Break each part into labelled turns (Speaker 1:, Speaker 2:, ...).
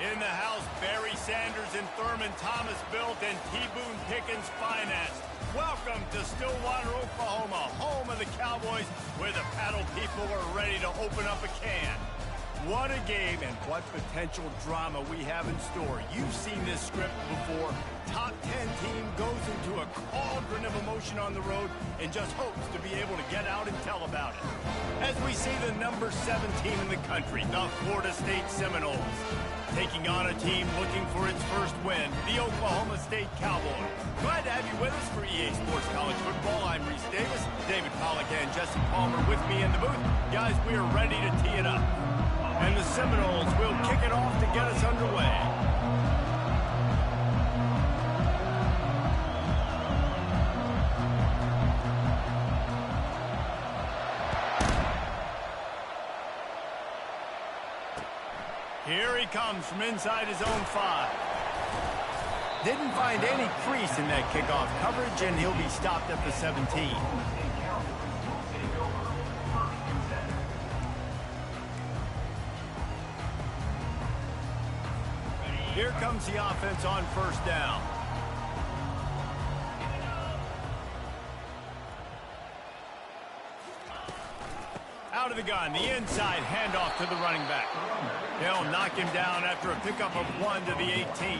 Speaker 1: In the house, Barry Sanders and Thurman Thomas built and T. Boone Pickens financed. Welcome to Stillwater, Oklahoma, home of the Cowboys, where the paddle people are ready to open up a can. What a game and what potential drama we have in store. You've seen this script before. Top 10 team goes into a cauldron of emotion on the road and just hopes to be able to get out and tell about it. As we see the number 7 team in the country, the Florida State Seminoles, taking on a team looking for its first win, the Oklahoma State Cowboys. Glad to have you with us for EA Sports College Football. I'm Reese Davis, David Pollack and Jesse Palmer with me in the booth. Guys, we are ready to tee it up. And the Seminoles will kick it off to get us underway. Here he comes from inside his own 5. Didn't find any crease in that kickoff coverage, and he'll be stopped at the 17. Here comes the offense on first down. Out of the gun, the inside handoff to the running back. They'll knock him down after a pickup of 1 to the 18.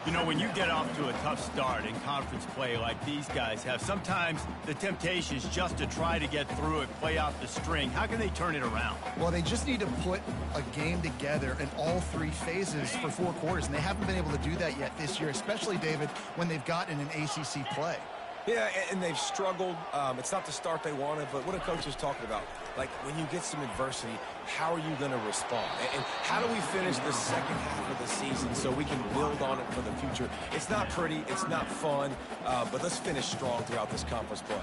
Speaker 1: You know, when you get off to a tough start in conference play like these guys have, sometimes the temptation is just to try to get through it, play out the string. How can they turn it around?
Speaker 2: Well, they just need to put a game together in all 3 phases for 4 quarters, and they haven't been able to do that yet this year, especially, David, when they've gotten an ACC play.
Speaker 3: Yeah, and they've struggled. It's not the start they wanted, but what a coach is talking about. Like, when you get some adversity, how are you going to respond? And how do we finish the second half of the season so we can build on it for the future? It's not pretty, it's not fun, but let's finish strong throughout this conference play.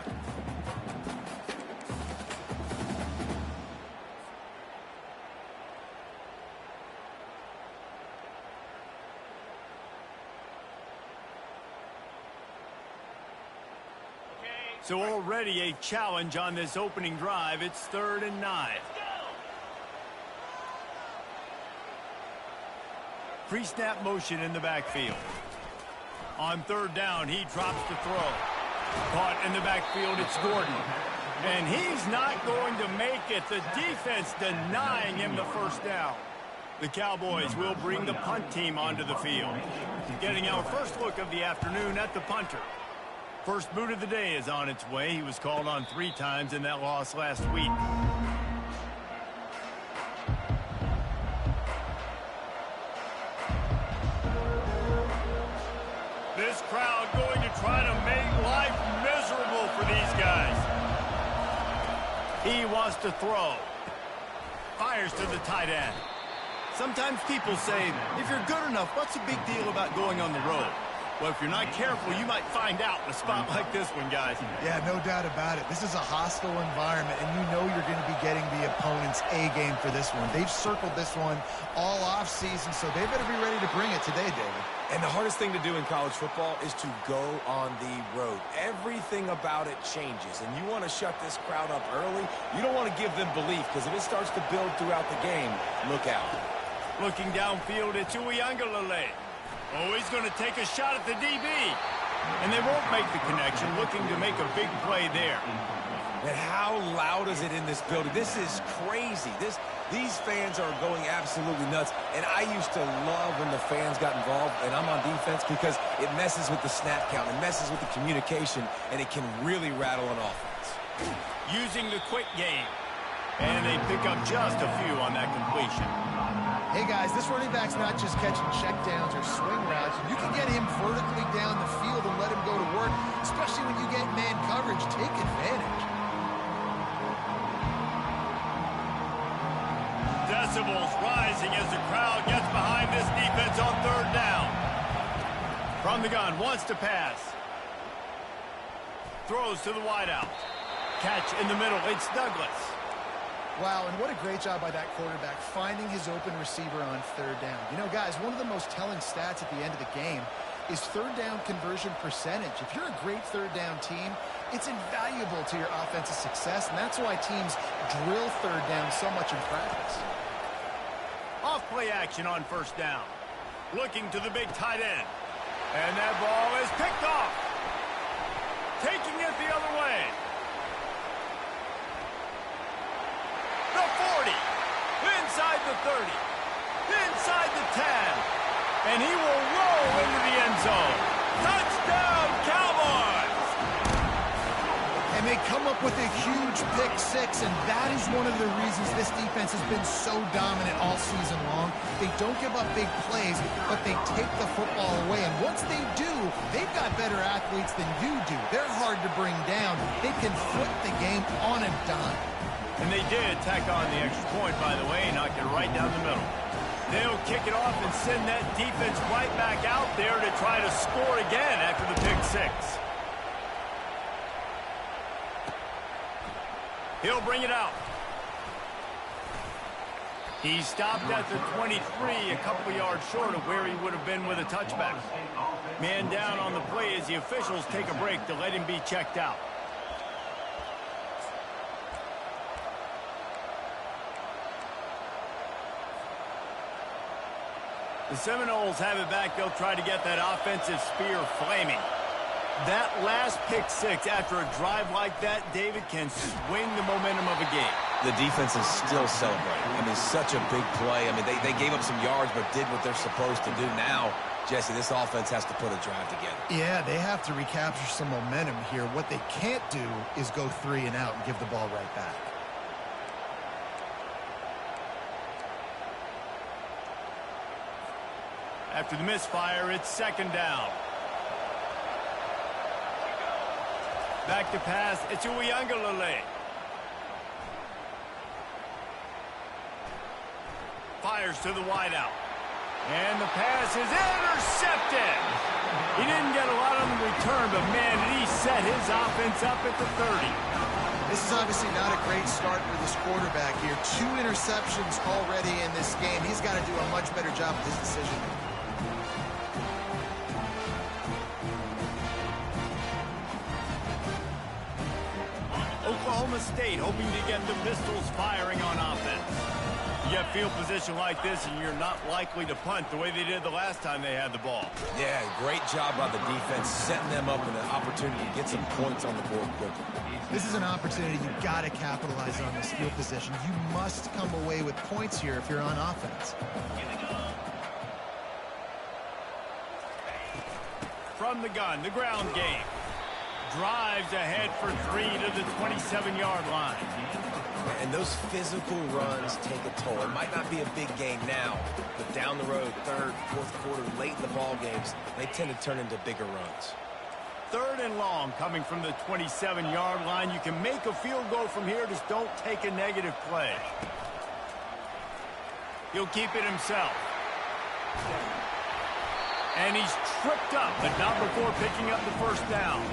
Speaker 1: So already a challenge on this opening drive. It's 3rd and 9. Pre-snap motion in the backfield. On 3rd down, he drops the throw. Caught in the backfield, it's Gordon. And he's not going to make it. The defense denying him the first down. The Cowboys will bring the punt team onto the field. Getting our first look of the afternoon at the punter. First boot of the day is on its way. He was called on 3 times in that loss last week. This crowd going to try to make life miserable for these guys. He wants to throw. Fires to the tight end. Sometimes people say, if you're good enough, what's the big deal about going on the road? Well, if you're not careful, you might find out in a spot like this one, guys.
Speaker 2: Yeah, no doubt about it. This is a hostile environment, and you know you're going to be getting the opponent's A-game for this one. They've circled this one all off-season, so they better be ready to bring it today, David.
Speaker 3: And the hardest thing to do in college football is to go on the road. Everything about it changes, and you want to shut this crowd up early. You don't want to give them belief, because if it starts to build throughout the game, look out.
Speaker 1: Looking downfield, it's Uiagalelei. Oh, he's going to take a shot at the DB. And they won't make the connection, looking to make a big play there.
Speaker 3: And how loud is it in this building? This is crazy. These fans are going absolutely nuts. And I used to love when the fans got involved, and I'm on defense, because it messes with the snap count. It messes with the communication, and it can really rattle an offense.
Speaker 1: Using the quick game. And they pick up just a few on that completion.
Speaker 2: Hey, guys, this running back's not just catching checkdowns or swing routes. You can get him vertically down the field and let him go to work, especially when you get man coverage. Take advantage.
Speaker 1: Decibels rising as the crowd gets behind this defense on 3rd down. From the gun, wants to pass. Throws to the wideout. Catch in the middle, it's Douglas.
Speaker 2: Wow, and what a great job by that quarterback finding his open receiver on 3rd down. You know, guys, one of the most telling stats at the end of the game is 3rd down conversion percentage. If you're a great 3rd down team, it's invaluable to your offensive success, and that's why teams drill 3rd down so much in practice.
Speaker 1: Off play action on first down. Looking to the big tight end. And that ball is picked off. Taking it the other way. The 40. Inside the 30. Inside the 10. And he will roll into the end zone. Touchdown, Cowboys!
Speaker 2: And they come up with a huge pick six, and that is one of the reasons this defense has been so dominant all season long. They don't give up big plays, but they take the football away. And once they do, they've got better athletes than you do. They're hard to bring down. They can flip the game on a dime.
Speaker 1: And they did tack on the extra point, by the way, knocked it right down the middle. They'll kick it off and send that defense right back out there to try to score again after the pick six. He'll bring it out. He stopped at the 23, a couple yards short of where he would have been with a touchback. Man down on the play as the officials take a break to let him be checked out. The Seminoles have it back. They'll try to get that offensive spear flaming. That last pick six after a drive like that, David, can swing the momentum of a game.
Speaker 3: The defense is still celebrating. I mean, such a big play. I mean, they gave up some yards but did what they're supposed to do. Now, Jesse, this offense has to put a drive together.
Speaker 2: Yeah, they have to recapture some momentum here. What they can't do is go 3 and out and give the ball right back.
Speaker 1: After the misfire, it's second down. Back to pass, it's Uiagalelei. Fires to the wideout. And the pass is intercepted. He didn't get a lot on the return, but man, did he set his offense up at the 30.
Speaker 2: This is obviously not a great start for this quarterback here. 2 interceptions already in this game. He's got to do a much better job with his decision.
Speaker 1: Oklahoma State hoping to get the Pistols firing on offense. You get field position like this and you're not likely to punt the way they did the last time they had the ball.
Speaker 3: Yeah, great job by the defense, setting them up with an opportunity to get some points on the board quickly.
Speaker 2: This is an opportunity you've got to capitalize on this field position. You must come away with points here if you're on offense.
Speaker 1: From the gun, the ground game. Drives ahead for 3 to the 27-yard line.
Speaker 3: And those physical runs take a toll. It might not be a big game now, but down the road, third, fourth quarter, late in the ball games, they tend to turn into bigger runs.
Speaker 1: 3rd and long coming from the 27-yard line. You can make a field goal from here, just don't take a negative play. He'll keep it himself. And he's tripped up, but not before picking up the first down.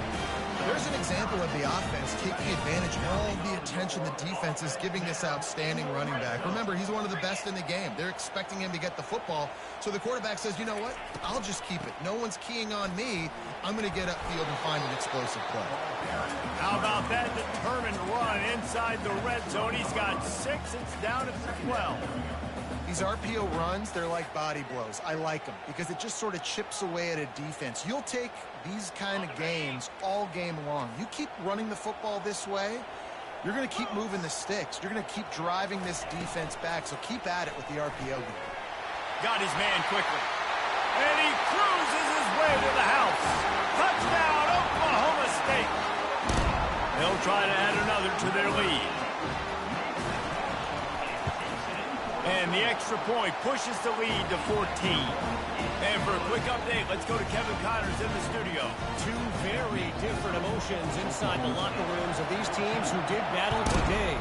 Speaker 2: There's an example of the offense taking advantage of all the attention the defense is giving this outstanding running back. Remember, he's one of the best in the game. They're expecting him to get the football. So the quarterback says, you know what? I'll just keep it. No one's keying on me. I'm going to get upfield and find an explosive play.
Speaker 1: How about that determined run inside the red zone? He's got 6. It's down at 12.
Speaker 2: These RPO runs, they're like body blows. I like them because it just sort of chips away at a defense. You'll take these kind of games all game long. You keep running the football this way, you're going to keep moving the sticks. You're going to keep driving this defense back, so keep at it with the RPO game.
Speaker 1: Got his man quickly. And he cruises his way to the house. Touchdown, Oklahoma State. They'll try to add another to their lead. And the extra point pushes the lead to 14. And for a quick update, let's go to Kevin Connors in the studio.
Speaker 4: 2 very different emotions inside the locker rooms of these teams who did battle today.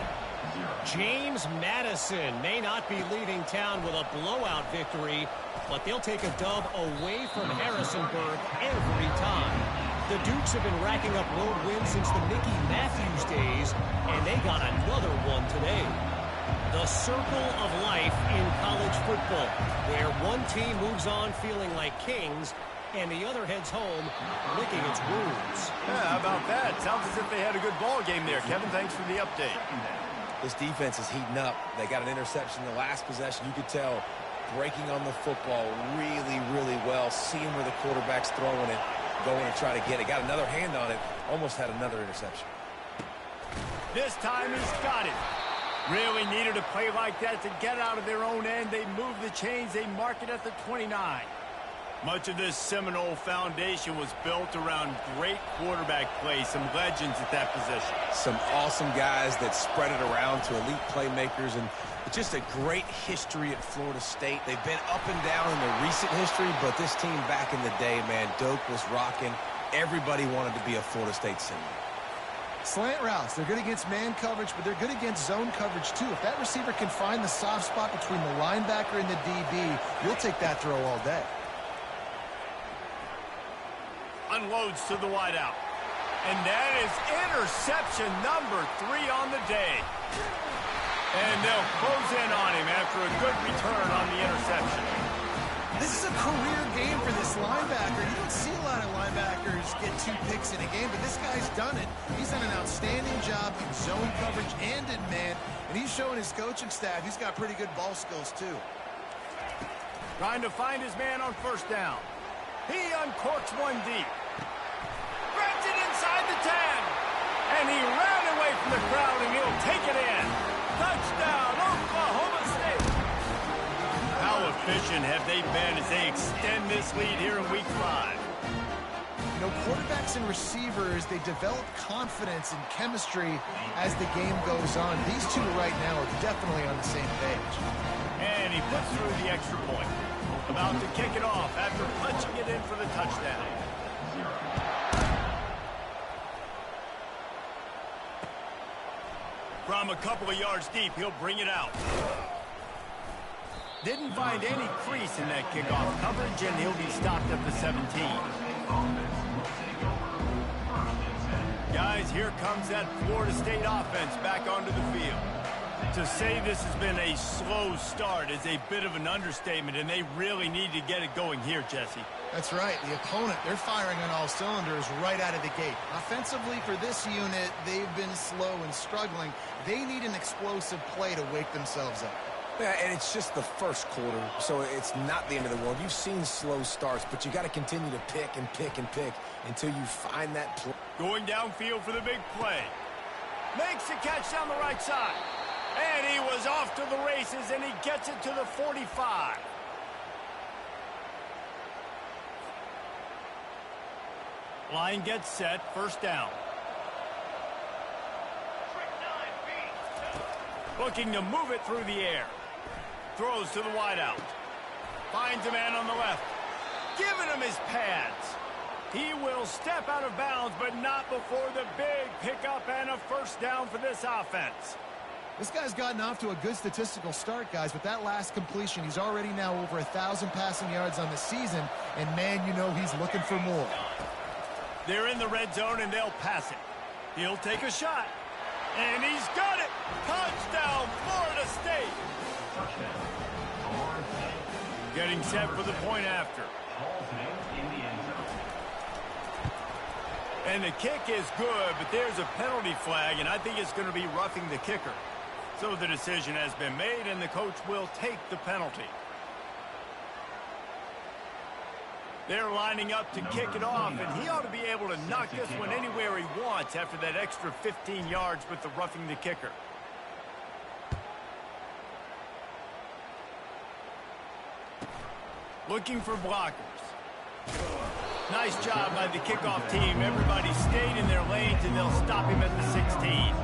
Speaker 4: James Madison may not be leaving town with a blowout victory, but they'll take a dub away from Harrisonburg every time. The Dukes have been racking up road wins since the Mickey Matthews days, and they got another one today. The circle of life in college football, where one team moves on feeling like kings and the other heads home licking its wounds.
Speaker 1: Yeah, how about that? Sounds as if they had a good ball game there. Kevin, thanks for the update.
Speaker 3: This defense is heating up. They got an interception in the last possession. You could tell breaking on the football really, really well, seeing where the quarterback's throwing it, going to try to get it. Got another hand on it, almost had another interception.
Speaker 1: This time he's got it. Really needed a play like that to get out of their own end. They move the chains. They mark it at the 29. Much of this Seminole foundation was built around great quarterback play, some legends at that position.
Speaker 3: Some awesome guys that spread it around to elite playmakers, and just a great history at Florida State. They've been up and down in the recent history, but this team back in the day, man, Doak was rocking. Everybody wanted to be a Florida State senior.
Speaker 2: Slant routes, they're good against man coverage, but they're good against zone coverage too. If that receiver can find the soft spot between the linebacker and the DB, you'll take that throw all day.
Speaker 1: Unloads to the wideout. And that is interception number 3 on the day. And they'll close in on him after a good return on the interception.
Speaker 2: This is a career game for this linebacker. You don't see a lot of linebackers get 2 picks in a game, but this guy's done it. He's done an outstanding job in zone coverage and in man, and he's showing his coaching staff he's got pretty good ball skills too.
Speaker 1: Trying to find his man on first down. He uncorks one deep. Grabs it inside the 10. And he ran away from the crowd, and he'll take it in. Touchdown, Oklahoma State. How efficient have they been as they extend this lead here in Week 5?
Speaker 2: You know, quarterbacks and receivers, they develop confidence and chemistry as the game goes on. These two right now are definitely on the same page.
Speaker 1: And he puts through the extra point. About to kick it off after punching it in for the touchdown. From a couple of yards deep, he'll bring it out. Didn't find any crease in that kickoff coverage, and he'll be stopped at the 17. Guys, here comes that Florida State offense back onto the field. To say this has been a slow start is a bit of an understatement, and they really need to get it going here, Jesse.
Speaker 2: That's right. The opponent, they're firing on all cylinders right out of the gate. Offensively, for this unit, they've been slow and struggling. They need an explosive play to wake themselves up.
Speaker 3: Yeah, and it's just the first quarter, so it's not the end of the world. You've seen slow starts, but you got to continue to pick and pick and pick until you find that play.
Speaker 1: Going downfield for the big play. Makes the catch down the right side. And he was off to the races, and he gets it to the 45. Line gets set, first down. Looking to move it through the air. Throws to the wideout. Finds a man on the left. Giving him his pads. He will step out of bounds, but not before the big pickup and a first down for this offense.
Speaker 2: This guy's gotten off to a good statistical start, guys. With that last completion, he's already now over 1,000 passing yards on the season, and man, you know he's looking for more.
Speaker 1: They're in the red zone, and they'll pass it. He'll take a shot, and he's got it. Touchdown, Florida State. Getting set for the point after. And the kick is good, but there's a penalty flag, and I think it's going to be roughing the kicker. So the decision has been made, and the coach will take the penalty. They're lining up to kick it off, and he ought to be able to knock this one anywhere he wants after that extra 15 yards with the roughing the kicker. Looking for blockers. Nice job by the kickoff team. Everybody stayed in their lanes, and they'll stop him at the 16.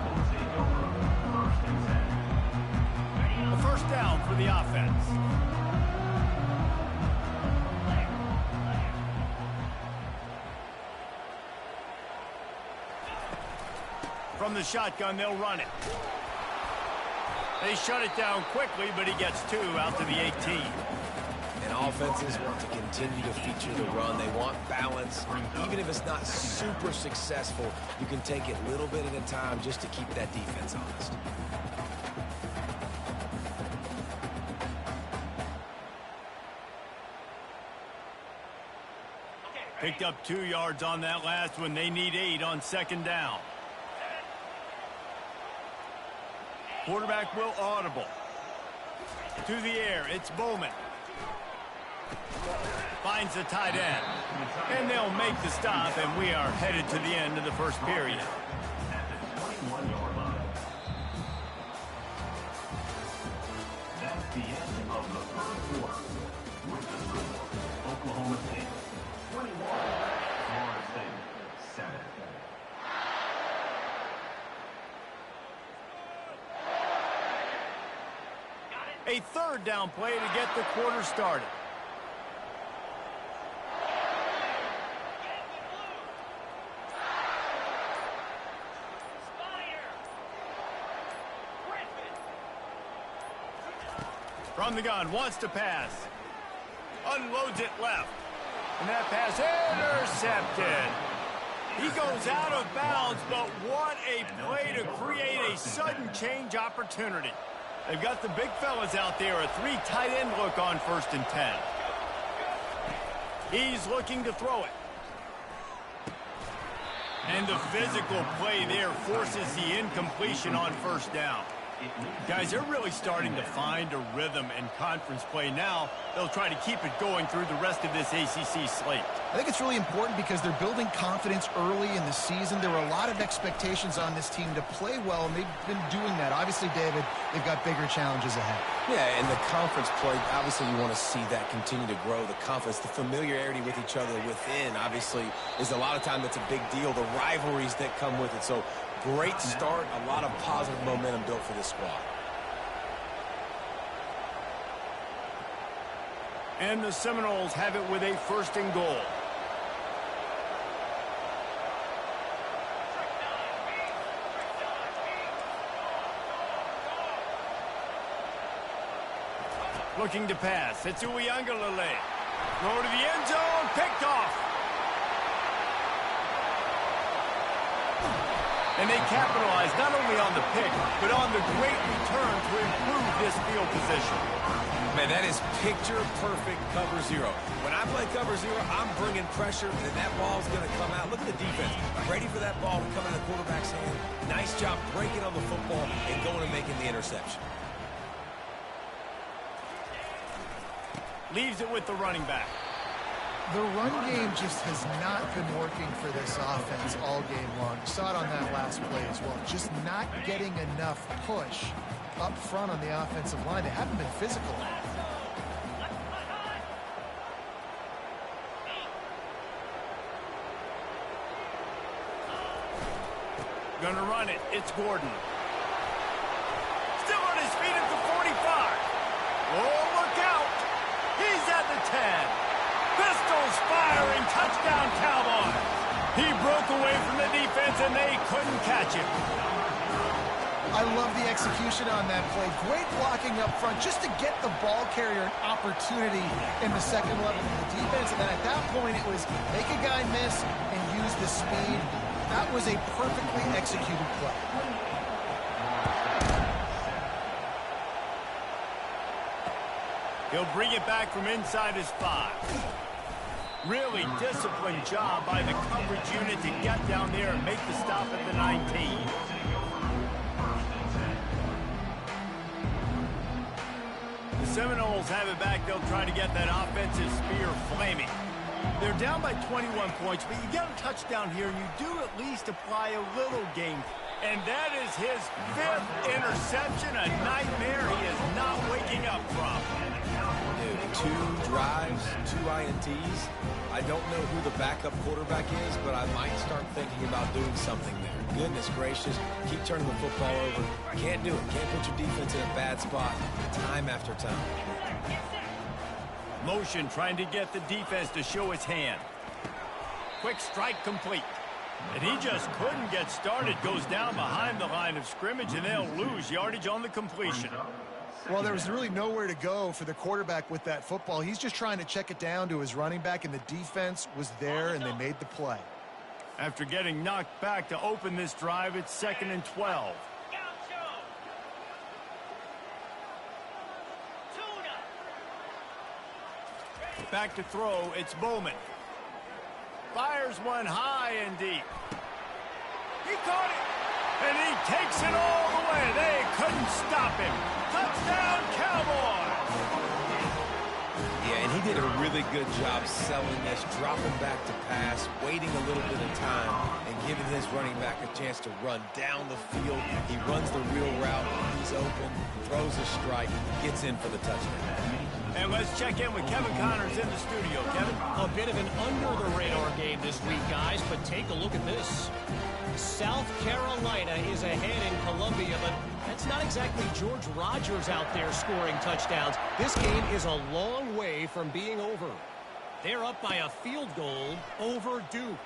Speaker 1: A first down for the offense. From the shotgun, they'll run it. They shut it down quickly, but he gets 2 out to the 18.
Speaker 3: And offenses want to continue to feature the run. They want balance. Even if it's not super successful, you can take it a little bit at a time just to keep that defense honest.
Speaker 1: Picked up 2 yards on that last one. They need 8 on second down. Quarterback will audible. To the air, it's Bowman. Finds the tight end. And they'll make the stop, and we are headed to the end of the first period.
Speaker 5: That's the end of the first quarter. With the score, Oklahoma State 21, Florida State 7.
Speaker 1: A third down play to get the quarter started. From the gun, wants to pass. Unloads it left. And that pass intercepted. He goes out of bounds, but what a play to create a sudden change opportunity. They've got the big fellas out there, a 3 tight end look on 1st and 10. He's looking to throw it. And the physical play there forces the incompletion on 1st down. Guys, they're really starting to find a rhythm in conference play now. They'll try to keep it going through the rest of this ACC slate.
Speaker 2: I think it's really important because they're building confidence early in the season. There were a lot of expectations on this team to play well, and they've been doing that. Obviously, David, they've got bigger challenges ahead.
Speaker 3: Yeah, and the conference play, obviously you want to see that continue to grow. The confidence, the familiarity with each other within, obviously, is a lot of time that's a big deal. The rivalries that come with it. So, great start, a lot of positive momentum built for this squad.
Speaker 1: And the Seminoles have it with a 1st and goal. Looking to pass. It's Uiagalelei. Throw to the end zone. Picked off. And they capitalize not only on the pick, but on the great return to improve this field position.
Speaker 3: Man, that is picture-perfect cover 0. When I play cover 0, I'm bringing pressure, and that ball's going to come out. Look at the defense. Ready for that ball to come in the quarterback's hand. Nice job breaking on the football and going and making the interception.
Speaker 1: Leaves it with the running back.
Speaker 2: The run game just has not been working for this offense all game long. You saw it on that last play as well. Just not getting enough push up front on the offensive line. They haven't been physical.
Speaker 1: Gonna run it. It's Gordon. Still on his feet at the 45. Oh, look out. He's at the 10. Pistols firing. Touchdown, Cowboys. He broke away from the defense, and they couldn't catch him.
Speaker 2: I love the execution on that play. Great blocking up front just to get the ball carrier an opportunity in the second level of the defense. And then at that point, it was make a guy miss and use the speed. That was a perfectly executed play.
Speaker 1: He'll bring it back from inside his 5. Really disciplined job by the coverage unit to get down there and make the stop at the 19. The Seminoles have it back. They'll try to get that offensive spear flaming. They're down by 21 points, but you get a touchdown here, and you do at least apply a little game. And that is his 5th interception, a nightmare he is not waking up from.
Speaker 3: Dude, 2 drives, 2 INTs. I don't know who the backup quarterback is, but I might start thinking about doing something there. Goodness gracious, keep turning the football over. Can't do it. Can't put your defense in a bad spot time after time.
Speaker 1: Motion trying to get the defense to show its hand. Quick strike complete. And he just couldn't get started. Goes down behind the line of scrimmage, and they'll lose yardage on the completion.
Speaker 2: Well, there was really nowhere to go for the quarterback with that football. He's just trying to check it down to his running back, and the defense was there, and they made the play.
Speaker 1: After getting knocked back to open this drive, it's 2nd and 12. Back to throw, it's Bowman. Fires one high and deep. He caught it, and he takes it all the way. They couldn't stop him. Touchdown, Cowboys!
Speaker 3: Yeah, and He did a really good job selling this, dropping back to pass, waiting a little bit of time, and giving his running back a chance to run down the field. He runs the real route. He's open, throws a strike, gets in for the touchdown.
Speaker 1: And let's check in with Kevin Connors in the studio. Kevin?
Speaker 4: A bit of an under-the-radar game this week, guys, but take a look at this. South Carolina is ahead in Columbia, but that's not exactly George Rogers out there scoring touchdowns. This game is a long way from being over. They're up by a field goal over Duke.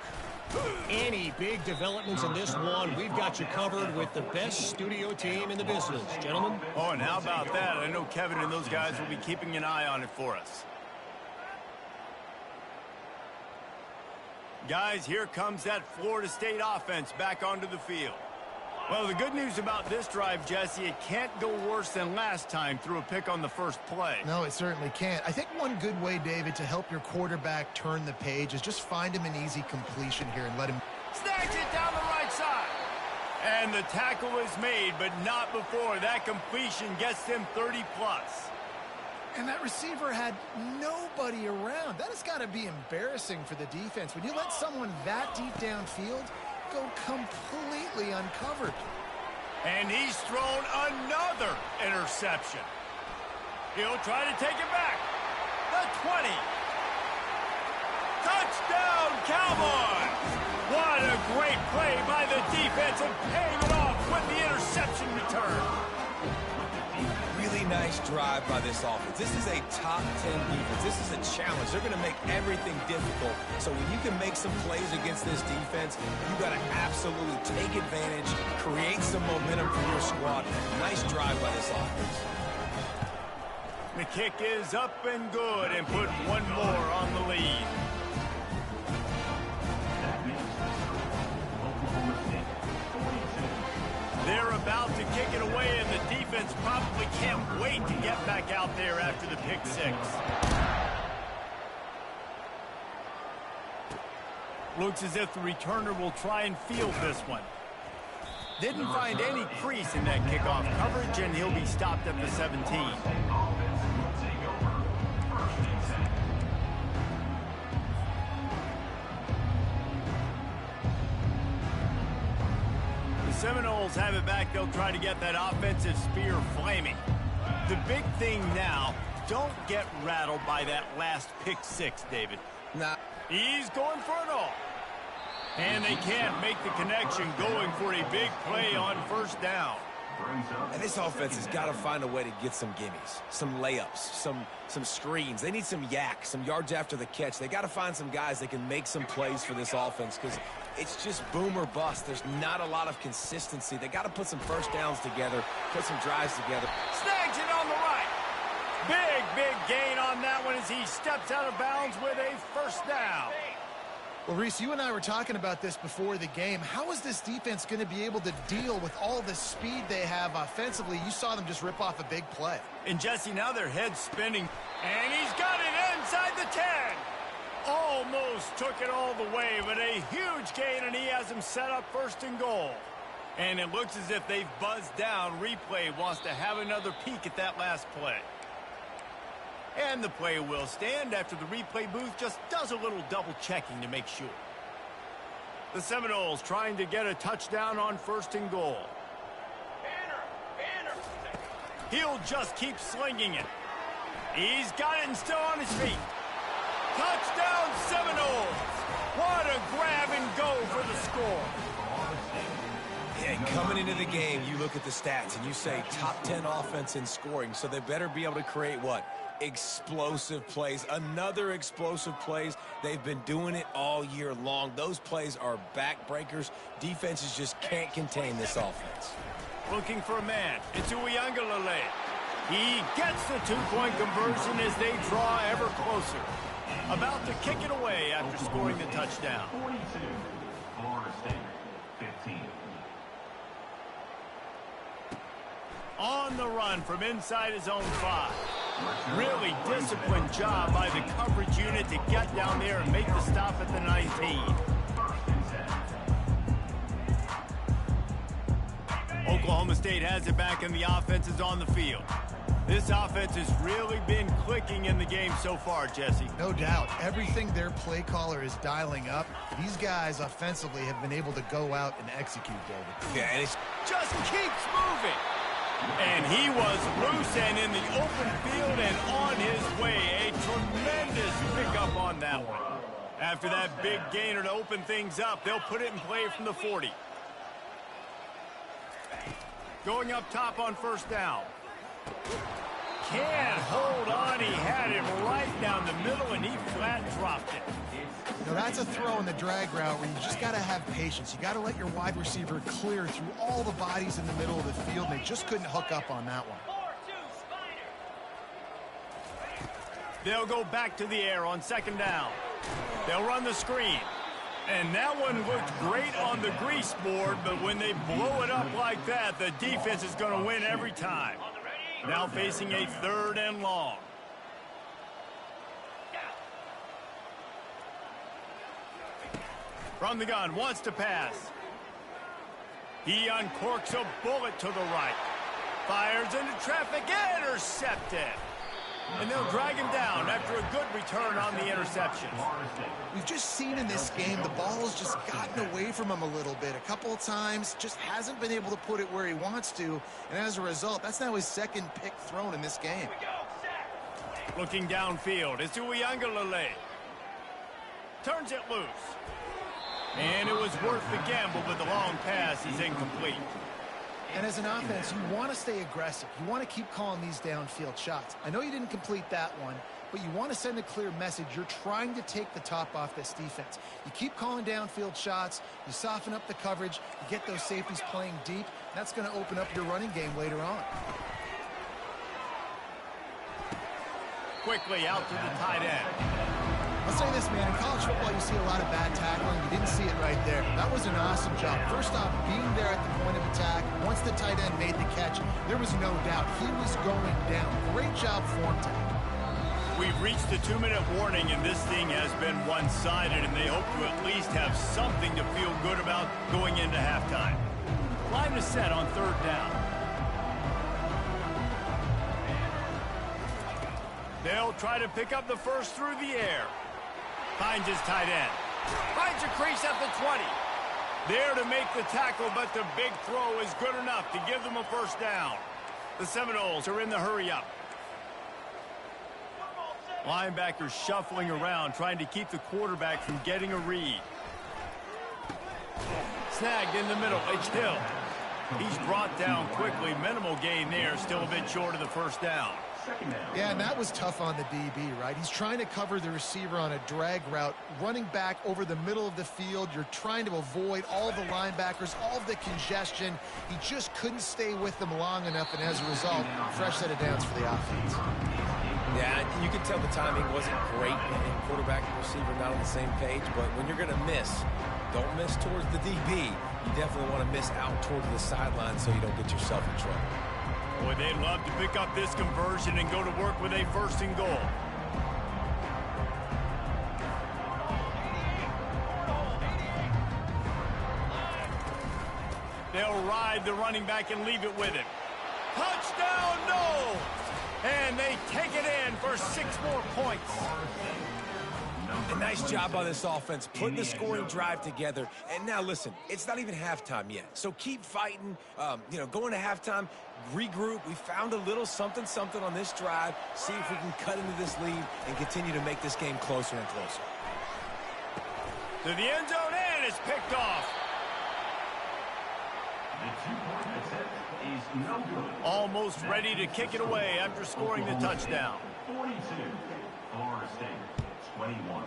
Speaker 4: Any big developments in this one, we've got you covered with the best studio team in the business. Gentlemen?
Speaker 1: Oh, and how about that? I know Kevin and those guys will be keeping an eye on it for us. Guys, here comes that Florida State offense back onto the field. Well, the good news about this drive, Jesse, it can't go worse than last time through a pick on the first play.
Speaker 2: No, it certainly can't. I think one good way, David, to help your quarterback turn the page is just find him an easy completion here and let him...
Speaker 1: Snags it down the right side. And the tackle is made, but not before. That completion gets them 30-plus.
Speaker 2: And that receiver had nobody around. That has got to be embarrassing for the defense. When you let someone that deep downfield go completely uncovered.
Speaker 1: And he's thrown another interception. He'll try to take it back. The 20. Touchdown, Cowboys! What a great play by the defense and paying it off with the interception return.
Speaker 3: Really nice drive by this offense. This is a top 10 defense. This is a challenge. They're going to make everything difficult. So when you can make some plays against this defense, you got to absolutely take advantage, create some momentum for your squad. Nice drive by this offense.
Speaker 1: The kick is up and good and put one more on the lead. They're about to kick it away, and the defense probably can't wait to get back out there after the pick six. Looks as if the returner will try and field this one. Didn't find any crease in that kickoff coverage, and he'll be stopped at the 17. Seminoles have it back. They'll try to get that offensive spear flaming. The big thing now, don't get rattled by that last pick six, David.
Speaker 3: Nah.
Speaker 1: He's going for it all. And they can't make the connection, going for a big play on first down.
Speaker 3: And this offense has got to find a way to get some gimmies, some layups, some screens. They need some yak, some yards after the catch. They got to find some guys that can make some plays for this offense because it's just boom or bust. There's not a lot of consistency. They got to put some first downs together, put some drives together.
Speaker 1: Snags it on the right. Big gain on that one as he steps out of bounds with a first down.
Speaker 2: Well, Reese, you and I were talking about this before the game. How is this defense going to be able to deal with all the speed they have offensively? You saw them just rip off a big play.
Speaker 1: And Jesse, now their head's spinning. And he's got it inside the 10. Almost took it all the way, but a huge gain, and he has him set up first and goal. And it looks as if they've buzzed down. Replay wants to have another peek at that last play. And the play will stand after the replay booth just does a little double checking to make sure. The Seminoles trying to get a touchdown on first and goal. He'll just keep slinging it. He's got it and still on his feet. Touchdown Seminoles! What a grab and go for the score.
Speaker 3: Yeah, coming into the game, you look at the stats and you say top 10 offense in scoring, so they better be able to create what? Explosive plays. Another explosive plays. They've been doing it all year long. Those plays are backbreakers. Defenses just can't contain this offense.
Speaker 1: Looking for a man. It's Uiagalelei. He gets the two-point conversion as they draw ever closer. About to kick it away after scoring the touchdown.
Speaker 5: 42, Florida State, 15.
Speaker 1: On the run from inside his own 5. Really disciplined job by the coverage unit to get down there and make the stop at the 19. Oklahoma State has it back and the offense is on the field. This offense has really been clicking in the game so far, Jesse.
Speaker 2: No doubt. Everything their play caller is dialing up, these guys offensively have been able to go out and execute, David.
Speaker 3: Yeah, and it's
Speaker 1: Just keeps moving. And he was loose and in the open field and on his way. A tremendous pickup on that one. After that big gainer to open things up, they'll put it in play from the 40. Going up top on first down. Can't hold on. He had him right down the middle, and he flat dropped it.
Speaker 2: You know, that's a throw in the drag route where you just got to have patience. You got to let your wide receiver clear through all the bodies in the middle of the field, and they just couldn't hook up on that one.
Speaker 1: They'll go back to the air on second down. They'll run the screen. And that one looked great on the grease board, but when they blow it up like that, the defense is going to win every time. Now facing a 3rd and long. From the gun, wants to pass. He uncorks a bullet to the right. Fires into traffic, intercepted. And they'll drag him down after a good return on the interception.
Speaker 2: We've just seen in this game the ball has just gotten away from him a little bit. A couple of times, just hasn't been able to put it where he wants to. And as a result, that's now his 2nd pick thrown in this game.
Speaker 1: Looking downfield, it's Uiagalelei. Turns it loose. And it was worth the gamble, but the long pass is incomplete.
Speaker 2: And as an offense, you want to stay aggressive. You want to keep calling these downfield shots. I know you didn't complete that one, but you want to send a clear message. You're trying to take the top off this defense. You keep calling downfield shots. You soften up the coverage. You get those safeties playing deep. That's going to open up your running game later on.
Speaker 1: Quickly out to the tight end.
Speaker 2: I'll say this, man. In college football, you see a lot of bad tackling. You didn't see it right there. That was an awesome job. First off, being there at the point of attack. Once the tight end made the catch, there was no doubt he was going down. Great job form tackle.
Speaker 1: We've reached the 2-minute warning, and this thing has been one-sided, and they hope to at least have something to feel good about going into halftime. Line is set on 3rd down. They'll try to pick up the first through the air. Finds his tight end. Finds a crease at the 20. There to make the tackle, but the big throw is good enough to give them a first down. The Seminoles are in the hurry-up. Linebackers shuffling around, trying to keep the quarterback from getting a read. Snagged in the middle. It's Hill. He's brought down quickly. Minimal gain there. Still a bit short of the first down.
Speaker 2: Yeah, and that was tough on the DB, right? He's trying to cover the receiver on a drag route, running back over the middle of the field. You're trying to avoid all the linebackers, all of the congestion. He just couldn't stay with them long enough, and as a result, fresh set of downs for the offense.
Speaker 3: Yeah, you can tell the timing wasn't great. And quarterback and receiver not on the same page, but when you're going to miss, don't miss towards the DB. You definitely want to miss out towards the sideline so you don't get yourself in trouble.
Speaker 1: Boy, they'd love to pick up this conversion and go to work with a 1st and goal. They'll ride the running back and leave it with him. Touchdown, no! And they take it in for 6 more points.
Speaker 3: A nice job by this offense, putting the scoring drive together. And now, listen, it's not even halftime yet. So keep fighting, going to halftime, regroup. We found a little something on this drive. See if we can cut into this lead and continue to make this game closer and closer.
Speaker 1: To the end zone, and it's picked off.
Speaker 5: The 2-point attempt is no good.
Speaker 1: Almost ready to kick it away after scoring the touchdown.
Speaker 5: 42. Florida State, 21.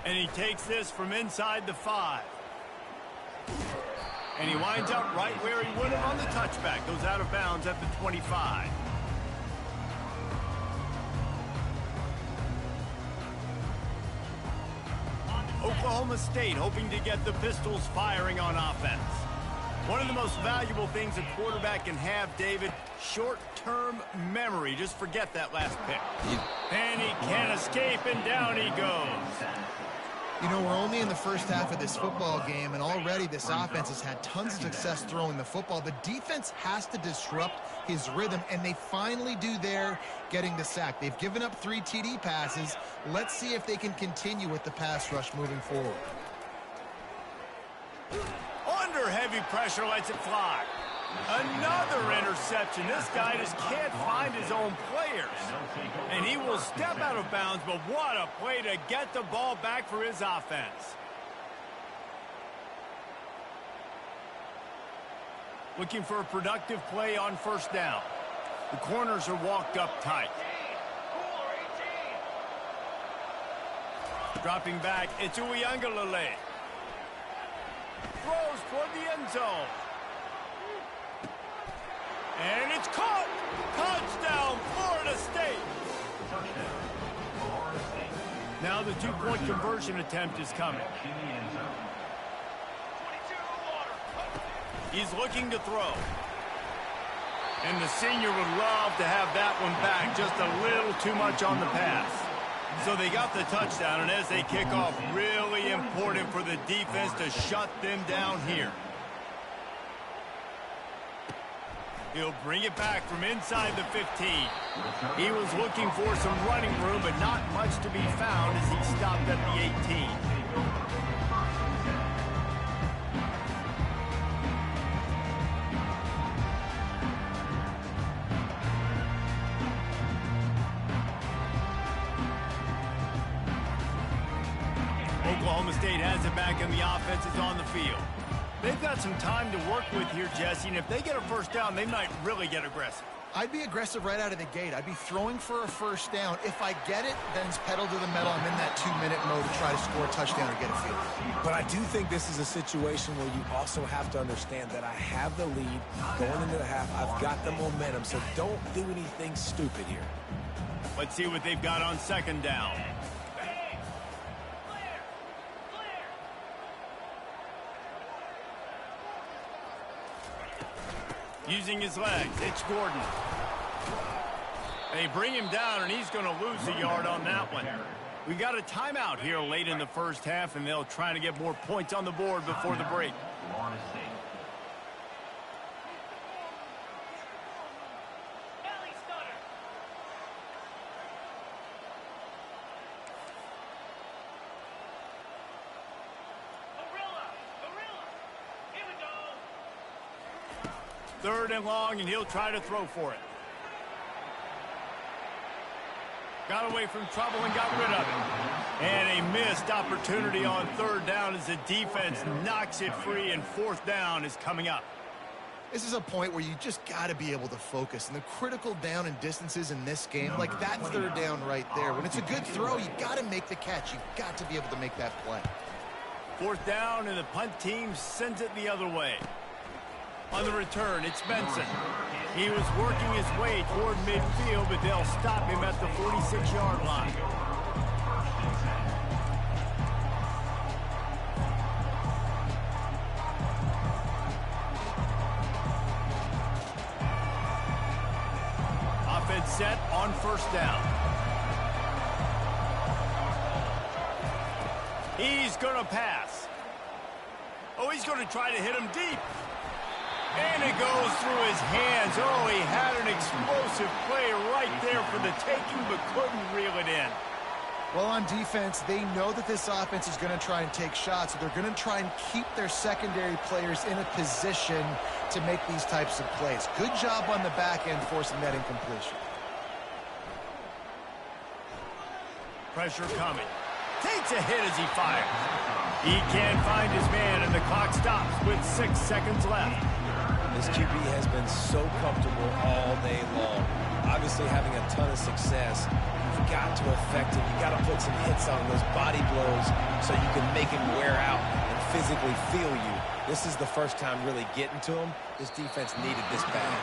Speaker 1: And he takes this from inside the 5. And he winds up right where he would have on the touchback. Goes out of bounds at the 25. Oklahoma State hoping to get the Pistols firing on offense. One of the most valuable things a quarterback can have, David, short-term memory. Just forget that last pick. And he can't escape, and down he goes.
Speaker 2: You know, we're only in the first half of this football game, and already this offense has had tons of success throwing the football. The defense has to disrupt his rhythm, and they finally do there, getting the sack. They've given up 3 TD passes. Let's see if they can continue with the pass rush moving forward.
Speaker 1: Under heavy pressure, lets it fly. Another interception. This guy just can't find his own players. And he will step out of bounds, but what a play to get the ball back for his offense. Looking for a productive play on first down. The corners are walked up tight. Dropping back, it's Uiagalelei. Throws toward the end zone. And it's caught! Touchdown, Florida State!
Speaker 5: Touchdown, Florida State.
Speaker 1: Now the 2-point conversion attempt is coming.
Speaker 5: In the end zone.
Speaker 1: He's looking to throw. And the senior would love to have that one back. Just a little too much on the pass. So they got the touchdown, and as they kick off, really important for the defense to shut them down here. He'll bring it back from inside the 15. He was looking for some running room, but not much to be found as he stopped at the 18. Oklahoma State has it back, and the offense is on the field. They've got some time to work with here, Jesse, and if they get a first down, they might really get aggressive.
Speaker 2: I'd be aggressive right out of the gate. I'd be throwing for a first down. If I get it, then it's pedal to the metal. I'm in that 2-minute mode to try to score a touchdown or get a field goal.
Speaker 3: But I do think this is a situation where you also have to understand that I have the lead going into the half. I've got the momentum, so don't do anything stupid here.
Speaker 1: Let's see what they've got on second down. Using his legs, it's Gordon. They bring him down, and he's going to lose a yard on that one. We got a timeout here late in the first half, and they'll try to get more points on the board before the break.
Speaker 5: Florida State.
Speaker 1: Third and long, and he'll try to throw for it. Got away from trouble and got rid of it. And a missed opportunity on third down as the defense knocks it free, and fourth down is coming up.
Speaker 2: This is a point where you just got to be able to focus. And the critical down and distances in this game, like that third down right there, when it's a good throw, you got to make the catch. You've got to be able to make that play.
Speaker 1: Fourth down, and the punt team sends it the other way. On the return, it's Benson. He was working his way toward midfield, but they'll stop him at the 46-yard line. Offense set on first down. He's going to pass. Oh, he's going to try to hit him deep. And it goes through his hands. Oh, he had an explosive play right there for the taking, but couldn't reel it in.
Speaker 2: Well, on defense, they know that this offense is going to try and take shots, so they're going to try and keep their secondary players in a position to make these types of plays. Good job on the back end forcing that incompletion.
Speaker 1: Pressure coming. Takes a hit as he fires. He can't find his man, and the clock stops with 6 seconds left.
Speaker 3: This QB has been so comfortable all day long. Obviously having a ton of success. You've got to affect him. You've got to put some hits on those body blows so you can make him wear out and physically feel you. This is the first time really getting to him. This defense needed this bad.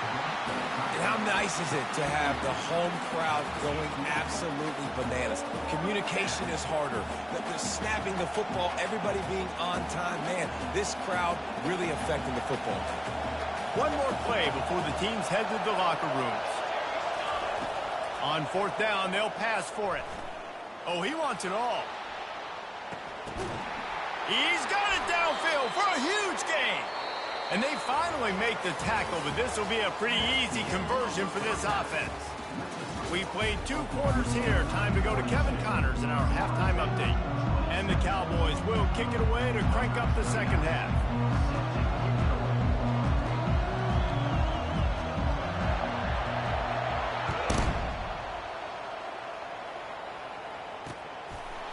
Speaker 3: And how nice is it to have the home crowd going absolutely bananas? Communication is harder. The snapping the football, everybody being on time. Man, this crowd really affecting the football.
Speaker 1: One more play before the teams head to the locker rooms. On fourth down, they'll pass for it. Oh, he wants it all. He's got it downfield for a huge gain. And they finally make the tackle, but this will be a pretty easy conversion for this offense. We played 2 quarters here. Time to go to Kevin Connors in our halftime update. And the Cowboys will kick it away to crank up the second half.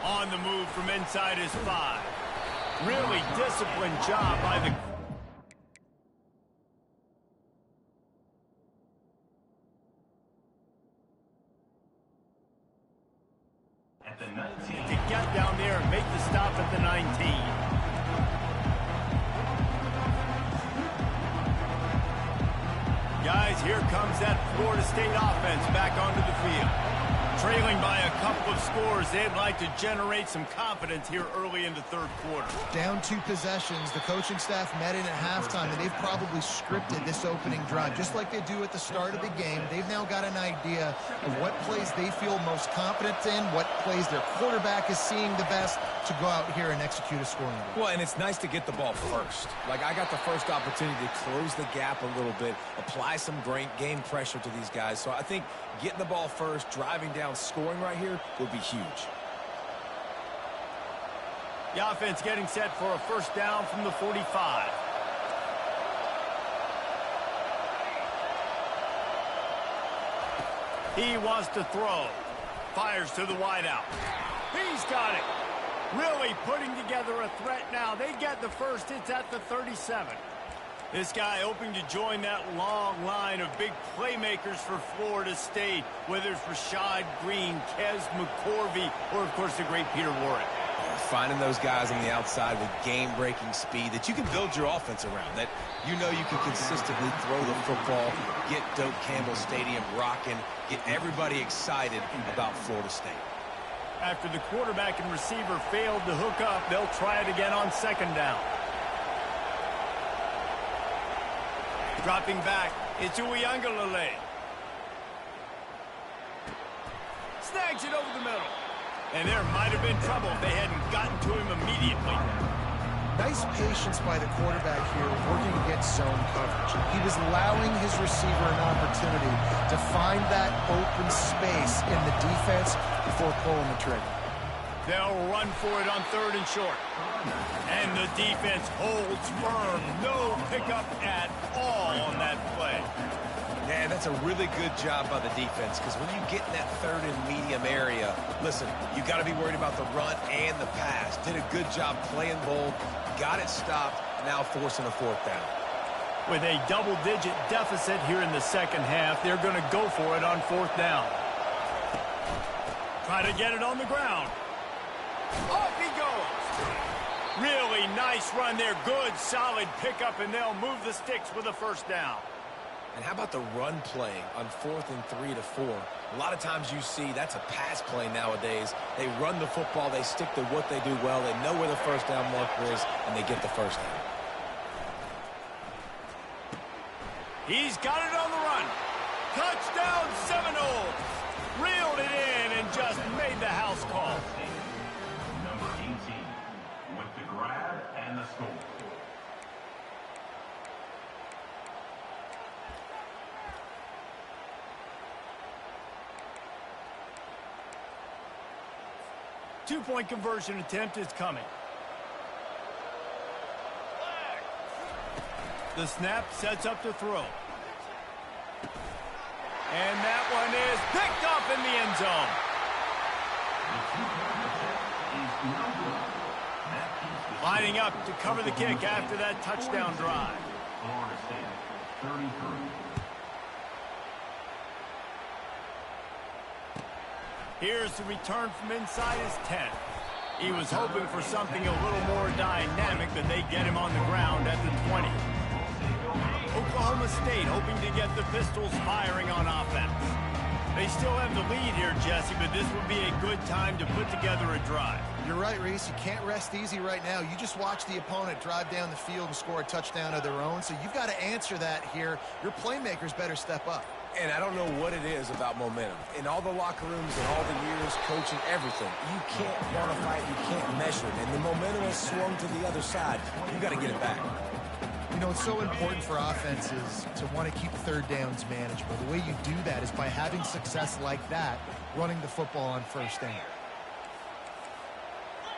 Speaker 1: On the move from inside his 5. Really disciplined job by the...
Speaker 5: At the 19.
Speaker 1: to get down there and make the stop at the 19. Guys, here comes that Florida State offense back onto the field. Trailing by a couple of scores, they'd like to generate some confidence here early in the third quarter.
Speaker 2: Down 2 possessions, the coaching staff met in at halftime, and they've probably scripted this opening drive. Just like they do at the start of the game, they've now got an idea of what plays they feel most confident in, what plays their quarterback is seeing the best to go out here and execute a scoring drive.
Speaker 3: Well, and it's nice to get the ball first. Like, I got the first opportunity to close the gap a little bit, apply some game pressure to these guys. So I think getting the ball first, driving down, scoring right here would be huge.
Speaker 1: The offense getting set for a first down from the 45. He wants to throw. Fires to the wideout. He's got it. Really putting together a threat now. They get the first. It's at the 37. This guy hoping to join that long line of big playmakers for Florida State, whether it's Rashad Green, Kez McCorvey, or, of course, the great Peter Warrick.
Speaker 3: Finding those guys on the outside with game-breaking speed that you can build your offense around, that you know you can consistently throw the football, get Doak Campbell Stadium rocking, get everybody excited about Florida State.
Speaker 1: After the quarterback and receiver failed to hook up, they'll try it again on second down. Dropping back, it's Uiagalelei. Snags it over the middle. And there might have been trouble if they hadn't gotten to him immediately.
Speaker 2: Nice patience by the quarterback here, working against zone coverage. He was allowing his receiver an opportunity to find that open space in the defense before pulling the trigger.
Speaker 1: They'll run for it on third and short. And the defense holds firm. No pickup at all on that play.
Speaker 3: Man, that's a really good job by the defense, because when you get in that third and medium area, listen, you got to be worried about the run and the pass. Did a good job playing bold, got it stopped, now forcing a fourth down.
Speaker 1: With a double-digit deficit here in the second half, they're going to go for it on fourth down. Try to get it on the ground. Off he goes. Really nice run there. Good, solid pickup, and they'll move the sticks with a first down.
Speaker 3: And how about the run play on 4th and 3 to 4? A lot of times you see that's a pass play nowadays. They run the football, they stick to what they do well, they know where the first down marker is, and they get the first down.
Speaker 1: He's got it on the run. Touchdown Seminoles. Reeled it in and just made the house call.
Speaker 5: Number 18 with the grab and the score.
Speaker 1: Two-point conversion attempt is coming. The snap sets up to throw. And that one is picked up in the end zone. Lining up to cover the kick after that touchdown drive.
Speaker 5: Florida State, 33.
Speaker 1: Here's the return from inside his 10. He was hoping for something a little more dynamic, but they get him on the ground at the 20. Oklahoma State hoping to get the Pistols firing on offense. They still have the lead here, Jesse, but this would be a good time to put together a drive.
Speaker 2: You're right, Reese. You can't rest easy right now. You just watch the opponent drive down the field and score a touchdown of their own, so you've got to answer that here. Your playmakers better step up.
Speaker 3: And I don't know what it is about momentum. In all the locker rooms and all the years coaching everything, you can't quantify it, you can't measure it. And the momentum has swung to the other side. You got to get it back.
Speaker 2: You know, it's so important for offenses to want to keep third downs manageable. The way you do that is by having success like that, running the football on first down.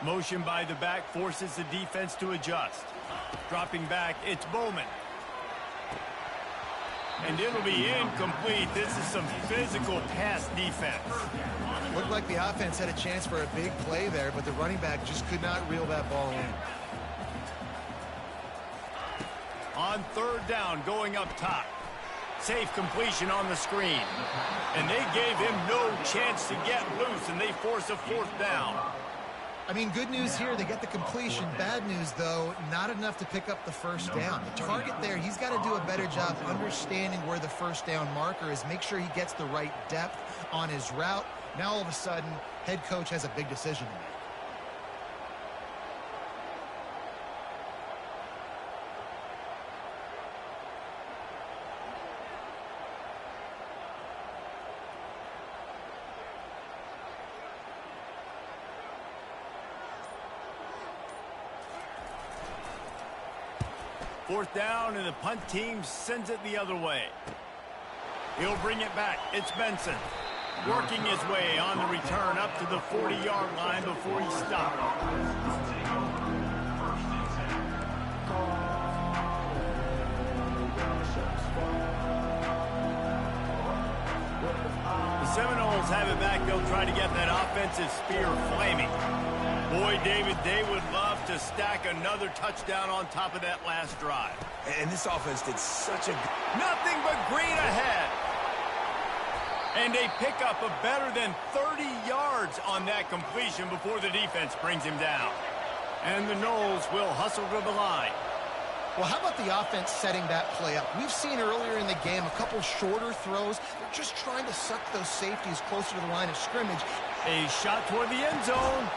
Speaker 1: Motion by the back forces the defense to adjust. Dropping back, it's Bowman. And it'll be incomplete. This is some physical pass defense.
Speaker 2: Looked like the offense had a chance for a big play there, but the running back just could not reel that ball in.
Speaker 1: On third down, going up top. Safe completion on the screen. And they gave him no chance to get loose, and they force a fourth down.
Speaker 2: I mean, good news here, they get the completion. Bad news, though, not enough to pick up the first down. The target there, he's got to do a better job understanding where the first down marker is, make sure he gets the right depth on his route. Now, all of a sudden, head coach has a big decision to make.
Speaker 1: Fourth down, and the punt team sends it the other way. He'll bring it back. It's Benson. Working his way on the return up to the 40-yard line before he stopped. The Seminoles have it back. They'll try to get that offensive spear flaming. Boy, David, they would love to stack another touchdown on top of that last drive.
Speaker 3: And this offense did such a...
Speaker 1: Nothing but green ahead. And they pick up a better than 30 yards on that completion before the defense brings him down. And the Noles will hustle to the line.
Speaker 2: Well, how about the offense setting that play up? We've seen earlier in the game a couple shorter throws. They're just trying to suck those safeties closer to the line of scrimmage.
Speaker 1: A shot toward the end zone.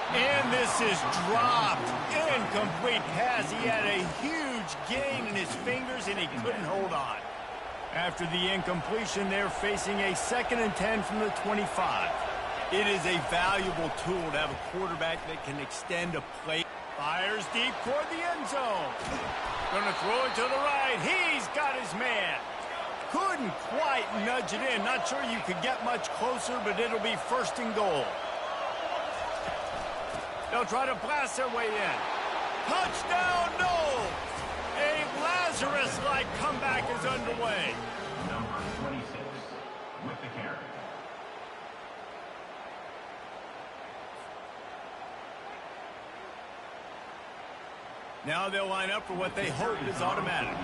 Speaker 1: And this is dropped. Incomplete pass. He had a huge gain in his fingers, and he couldn't hold on. After the incompletion, they're facing a 2nd and 10 from the 25. It is a valuable tool to have a quarterback that can extend a play. Fires deep toward the end zone. Gonna throw it to the right. He's got his man. Couldn't quite nudge it in. Not sure you could get much closer, but it'll be 1st and goal. They'll try to blast their way in. Touchdown, Noles! A Lazarus-like comeback is underway.
Speaker 5: Number 26 with the carry.
Speaker 1: Now they'll line up for what they hope is automatic.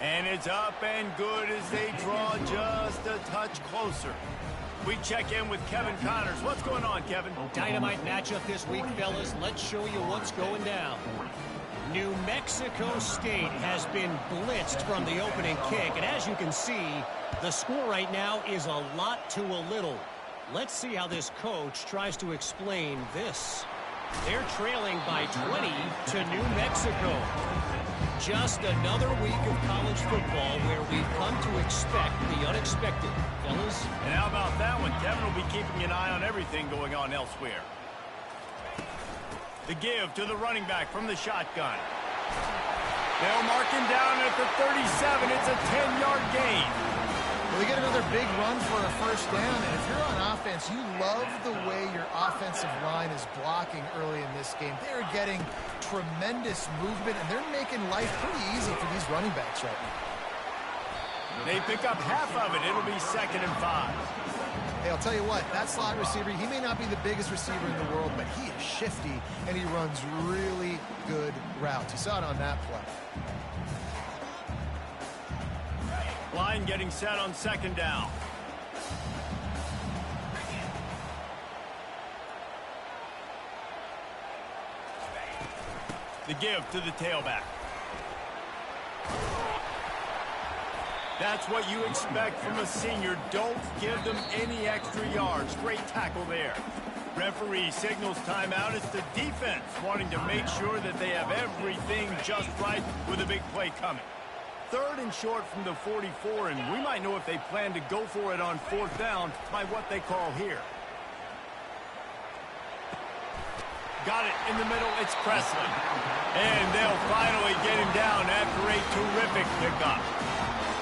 Speaker 1: And it's up and good as they draw just a touch closer. We check in with Kevin Connors. What's going on, Kevin?
Speaker 4: Dynamite matchup this week, fellas. Let's show you what's going down. New Mexico State has been blitzed from the opening kick. And as you can see, the score right now is a lot to a little. Let's see how this coach tries to explain this. They're trailing by 20 to New Mexico. Just another week of college football where we've come to expect the unexpected, fellas.
Speaker 1: And how about that one? Kevin will be keeping an eye on everything going on elsewhere. The give to the running back from the shotgun. They'll mark him down at the 37. It's a 10-yard gain.
Speaker 2: Well, they get another big run for a first down, and if you're on offense, you love the way your offensive line is blocking early in this game. They're getting tremendous movement, and they're making life pretty easy for these running backs right now.
Speaker 1: They pick up half of it. It'll be 2nd and 5.
Speaker 2: Hey, I'll tell you what, that slot receiver, he may not be the biggest receiver in the world, but he is shifty, and he runs really good routes. You saw it on that play.
Speaker 1: Line getting set on 2nd down. The give to the tailback. That's what you expect from a senior. Don't give them any extra yards. Great tackle there. Referee signals timeout. It's the defense wanting to make sure that they have everything just right with a big play coming. 3rd and short from the 44, and we might know if they plan to go for it on 4th down by what they call here. Got it in the middle. It's Presley. And they'll finally get him down after a terrific pickup.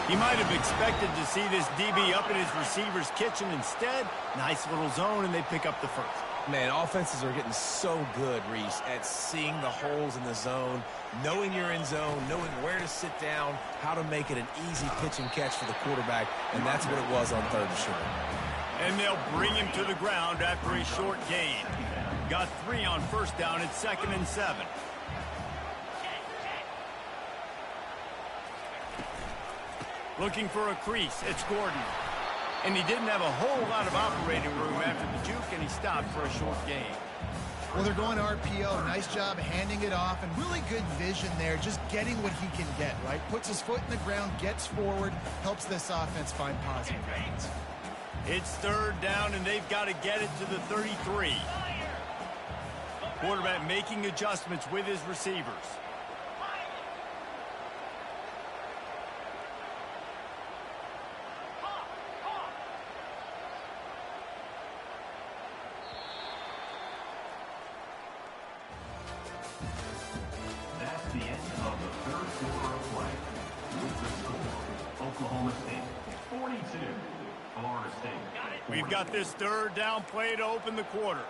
Speaker 1: He might have expected to see this DB up in his receiver's kitchen. Instead, nice little zone, and they pick up the first.
Speaker 3: Man, offenses are getting so good, Reese, at seeing the holes in the zone, knowing you're in zone, knowing where to sit down, how to make it an easy pitch and catch for the quarterback, and that's what it was on 3rd and short.
Speaker 1: And they'll bring him to the ground after a short gain. Got 3 on 1st down. It's 2nd and 7. Looking for a crease. It's Gordon. And he didn't have a whole lot of operating room after the juke, and he stopped for a short gain.
Speaker 2: Well, they're going RPO. Nice job handing it off, and really good vision there, just getting what he can get, right? Puts his foot in the ground, gets forward, helps this offense find positive gains.
Speaker 1: It's 3rd down, and they've got to get it to the 33. Quarterback making adjustments with his receivers.
Speaker 5: That's the end of the 3rd quarter of play. With the score, Oklahoma State 42, Florida State 40.
Speaker 1: We've got this 3rd down play to open the quarter.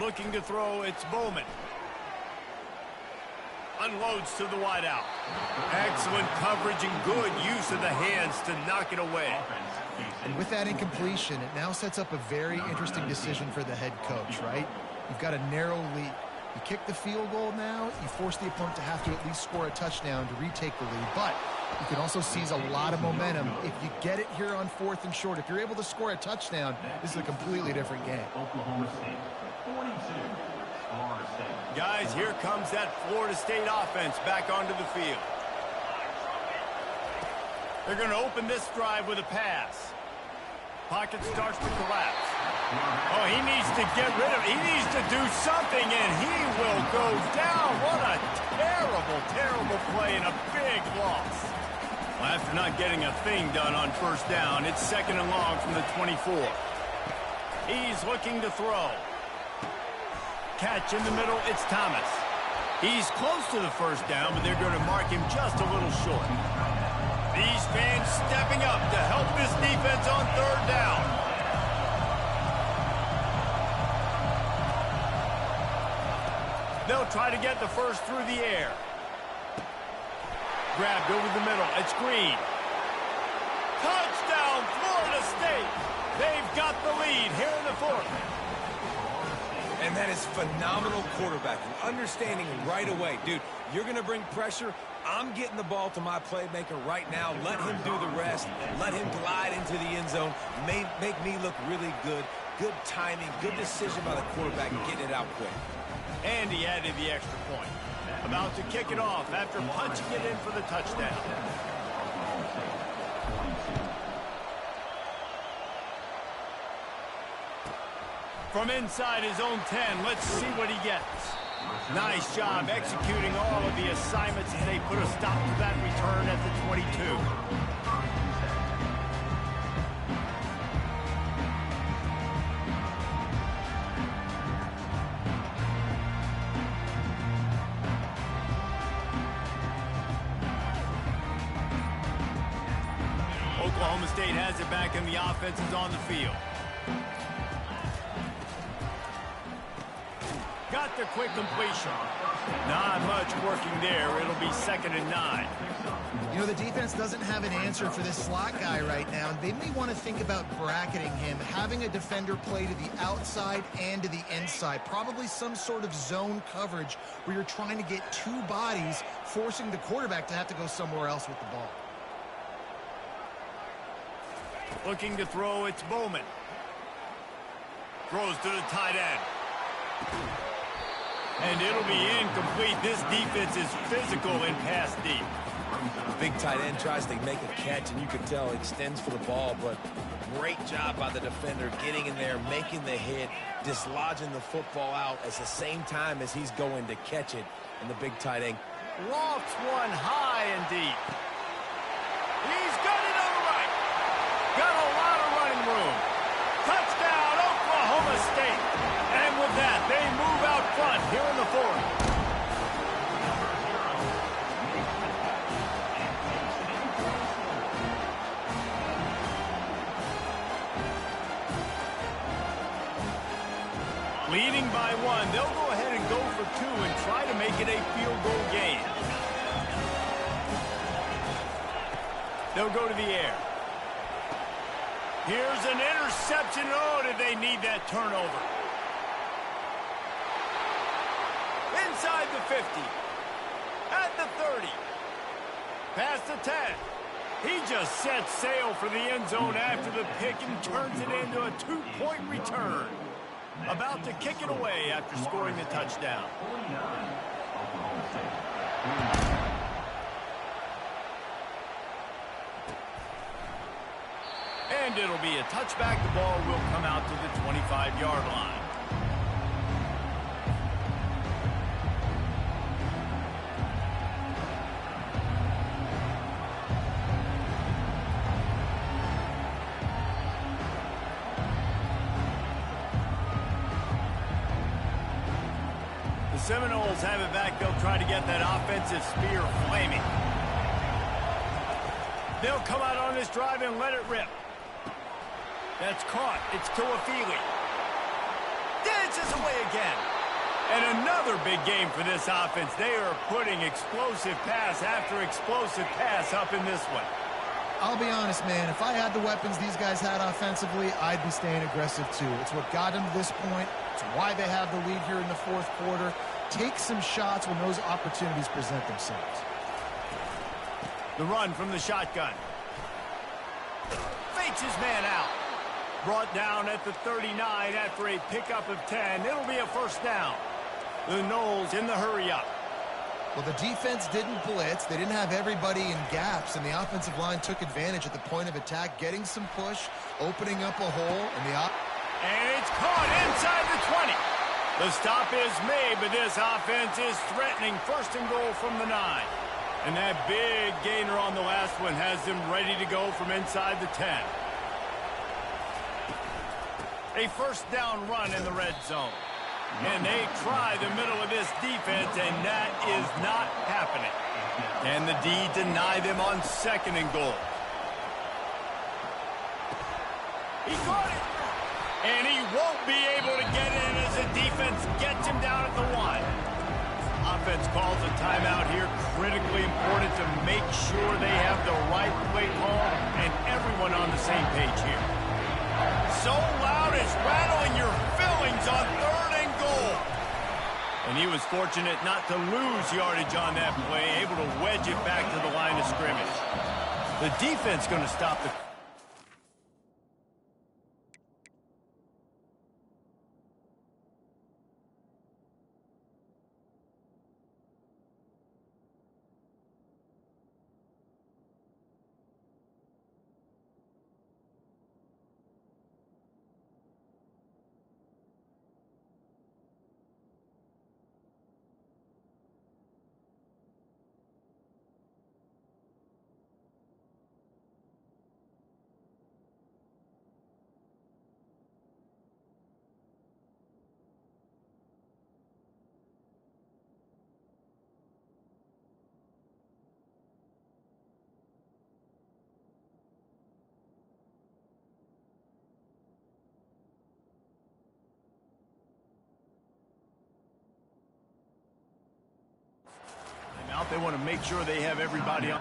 Speaker 1: Looking to throw, it's Bowman. Unloads to the wideout. Excellent coverage and good use of the hands to knock it away.
Speaker 2: And with that incompletion, it now sets up a very interesting decision for the head coach, right? You've got a narrow lead. You kick the field goal now, you force the opponent to have to at least score a touchdown to retake the lead. But you can also seize a lot of momentum. If you get it here on 4th and short, if you're able to score a touchdown, this is a completely different game.
Speaker 5: Oklahoma State 42, Florida State.
Speaker 1: Guys, here comes that Florida State offense back onto the field. They're going to open this drive with a pass. Pocket starts to collapse. Oh, he needs to get rid of it. He needs to do something, and he will go down. What a terrible, terrible play and a big loss. Well, after not getting a thing done on 1st down, it's 2nd and long from the 24. He's looking to throw. Catch in the middle, it's Thomas. He's close to the 1st down, but they're going to mark him just a little short. These fans stepping up to help this defense on 3rd down. They'll try to get the first through the air. Grabbed over the middle. It's Green. Touchdown, Florida State. They've got the lead here in the 4th.
Speaker 3: And that is phenomenal quarterbacking. Understanding right away. Dude, you're going to bring pressure. I'm getting the ball to my playmaker right now. Let him do the rest. Let him glide into the end zone. Make me look really good. Good timing. Good decision by the quarterback getting it out quick.
Speaker 1: And he added the extra point. About to kick it off after punching it in for the touchdown. From inside his own 10, let's see what he gets. Nice job executing all of the assignments as they put a stop to that return at the 22. Oklahoma State has it back and the offense is on the field. Got the quick completion. Not much working there. It'll be 2nd and 9.
Speaker 2: You know, the defense doesn't have an answer for this slot guy right now. They may want to think about bracketing him, having a defender play to the outside and to the inside. Probably some sort of zone coverage where you're trying to get 2 bodies, forcing the quarterback to have to go somewhere else with the ball.
Speaker 1: Looking to throw, it's Bowman. Throws to the tight end. And it'll be incomplete. This defense is physical and pass deep.
Speaker 3: The big tight end tries to make a catch, and you can tell he extends for the ball, but great job by the defender getting in there, making the hit, dislodging the football out at the same time as he's going to catch it. And the big tight end
Speaker 1: Lofts one high and deep. He's got it on the right. Got a lot of running room. Touchdown, Oklahoma State. And with that, they move out front here in the fourth. Leading by one, they'll go ahead and go for two and try to make it a field goal game. They'll go to the air. Here's an interception. Oh, did they need that turnover? Inside the 50. At the 30. Past the 10. He just sets sail for the end zone after the pick and turns it into a two-point return. About to kick it away after scoring the touchdown. And it'll be a touchback. The ball will come out to the 25-yard line. Seminoles have it back. They'll try to get that offensive spear flaming. They'll come out on this drive and let it rip. That's caught. It's Toafili. Dances away again. And another big game for this offense. They are putting explosive pass after explosive pass up in this one.
Speaker 2: I'll be honest, man. If I had the weapons these guys had offensively, I'd be staying aggressive too. It's what got them to this point. It's why they have the lead here in the fourth quarter. Take some shots when those opportunities present themselves.
Speaker 1: The run from the shotgun. Fakes his man out. Brought down at the 39 after a pickup of 10. It'll be a first down. The Noles in the hurry-up.
Speaker 2: Well, the defense didn't blitz. They didn't have everybody in gaps, and the offensive line took advantage at the point of attack, getting some push, opening up a hole,
Speaker 1: and it's caught inside the 20. The stop is made, but this offense is threatening first and goal from the 9. And that big gainer on the last one has them ready to go from inside the 10. A first down run in the red zone. And they try the middle of this defense, and that is not happening. And the D deny them on second and goal. He caught it. And he won't be able to get in as the defense gets him down at the 1. Offense calls a timeout here. Critically important to make sure they have the right play call and everyone on the same page here. So loud it's rattling your fillings on third and goal. And he was fortunate not to lose yardage on that play, able to wedge it back to the line of scrimmage. The defense going to stop the... They want to make sure they have everybody on.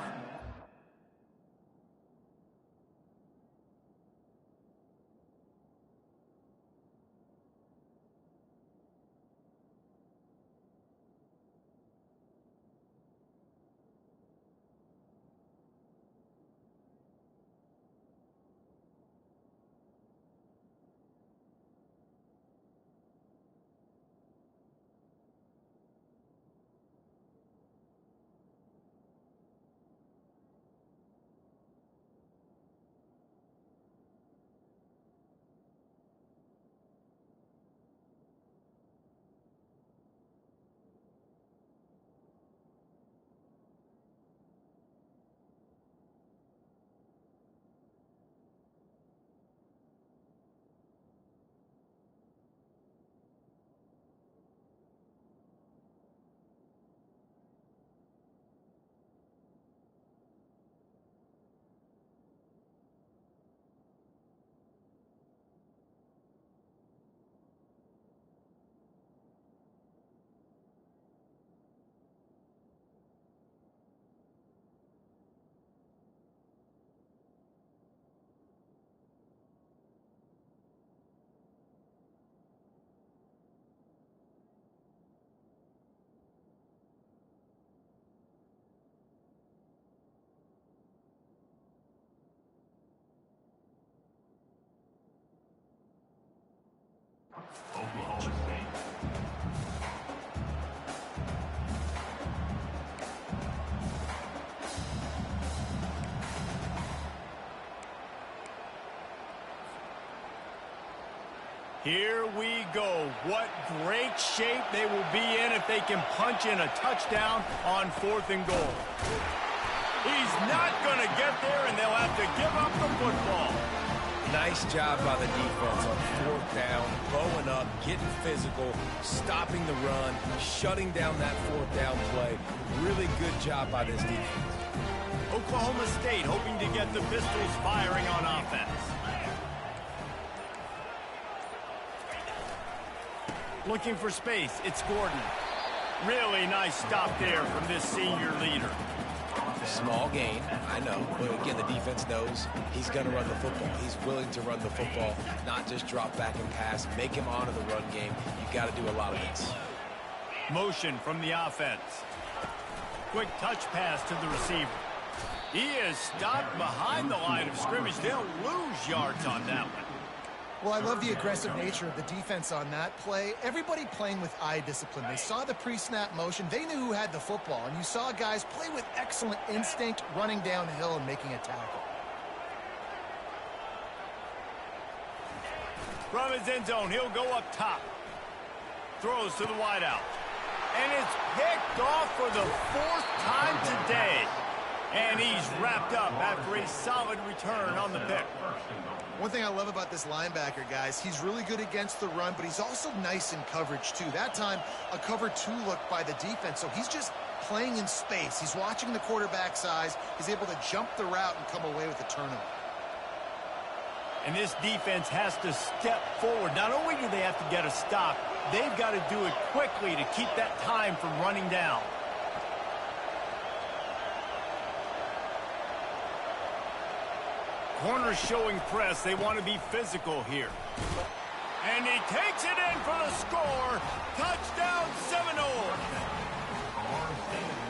Speaker 1: Here we go. What great shape they will be in if they can punch in a touchdown on 4th and goal. He's not going to get there, and they'll have to give up the football.
Speaker 3: Nice job by the defense on 4th down, bowing up, getting physical, stopping the run, shutting down that 4th down play. Really good job by this defense.
Speaker 1: Oklahoma State hoping to get the Pistols firing on offense. Looking for space, it's Gordon. Really nice stop there from this senior leader.
Speaker 3: Small gain, I know, but again, the defense knows he's going to run the football. He's willing to run the football, not just drop back and pass, make him honor the run game. You got to do a lot of this.
Speaker 1: Motion from the offense. Quick touch pass to the receiver. He is stopped behind the line of scrimmage. They'll lose yards on that one.
Speaker 2: Well, I love the aggressive nature of the defense on that play. Everybody playing with eye discipline. They saw the pre-snap motion. They knew who had the football. And you saw guys play with excellent instinct, running downhill and making a tackle.
Speaker 1: From his end zone, he'll go up top. Throws to the wideout. And it's picked off for the 4th time today. And he's wrapped up after a solid return on the pick.
Speaker 2: One thing I love about this linebacker, guys, he's really good against the run, but he's also nice in coverage, too. That time, a cover 2 look by the defense, so he's just playing in space. He's watching the quarterback's eyes. He's able to jump the route and come away with a turnover.
Speaker 1: And this defense has to step forward. Not only do they have to get a stop, they've got to do it quickly to keep that time from running down. Corners showing press. They want to be physical here. And he takes it in for the score. Touchdown Seminole.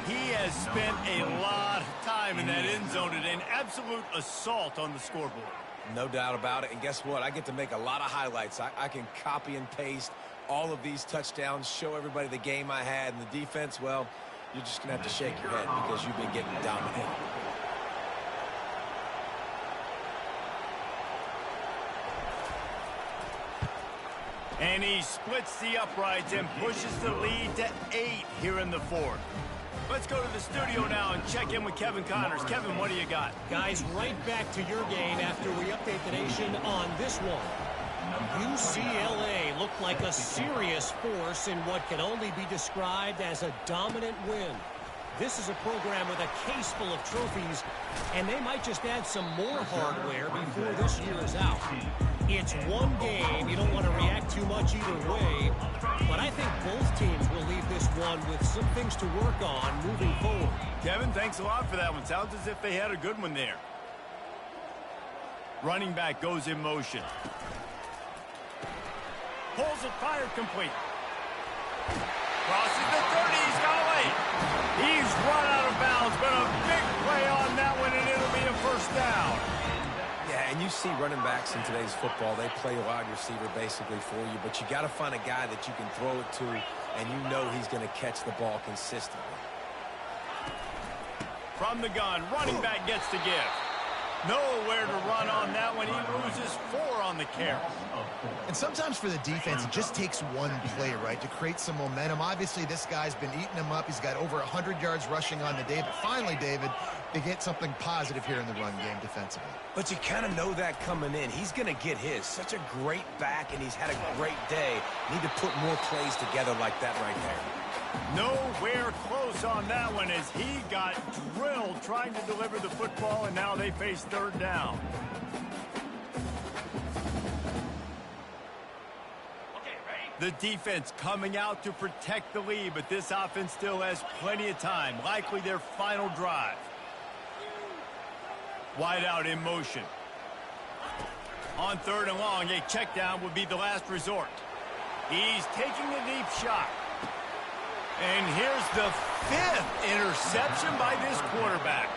Speaker 1: He has spent a lot of time in that end zone today. An absolute assault on the scoreboard.
Speaker 3: No doubt about it. And guess what? I get to make a lot of highlights. I can copy and paste all of these touchdowns, show everybody the game I had. And the defense, well, you're just going to have to shake your head because you've been getting dominated.
Speaker 1: And he splits the uprights and pushes the lead to 8 here in the 4th. Let's go to the studio now and check in with Kevin Connors. Kevin, what do you got?
Speaker 4: Guys, right back to your game after we update the nation on this one. UCLA looked like a serious force in what can only be described as a dominant win. This is a program with a case full of trophies, and they might just add some more hardware before this year is out. It's one game. You don't want to react too much either way, but I think both teams will leave this one with some things to work on moving forward.
Speaker 1: Kevin, thanks a lot for that one. Sounds as if they had a good one there. Running back goes in motion. Pulls it, fired complete. Crosses the 30, he's got away. He's run out of bounds, but a big play on that one, and it'll be a first down.
Speaker 3: Yeah, and you see running backs in today's football, they play a wide receiver basically for you, but you got to find a guy that you can throw it to, and you know he's going to catch the ball consistently.
Speaker 1: From the gun, running back gets to give. Nowhere to run on that one. He loses 4 on the carry.
Speaker 2: And sometimes for the defense, it just takes one play, right, to create some momentum. Obviously, this guy's been eating him up. He's got over 100 yards rushing on the day. But finally, David, they get something positive here in the run game defensively.
Speaker 3: But you kind of know that coming in. He's going to get his. Such a great back, and he's had a great day. Need to put more plays together like that right there.
Speaker 1: Nowhere close on that one as he got drilled trying to deliver the football, and now they face 3rd down. The defense coming out to protect the lead, but this offense still has plenty of time. Likely their final drive. Wide out in motion. On 3rd and long, a check down would be the last resort. He's taking a deep shot. And here's the 5th interception by this quarterback.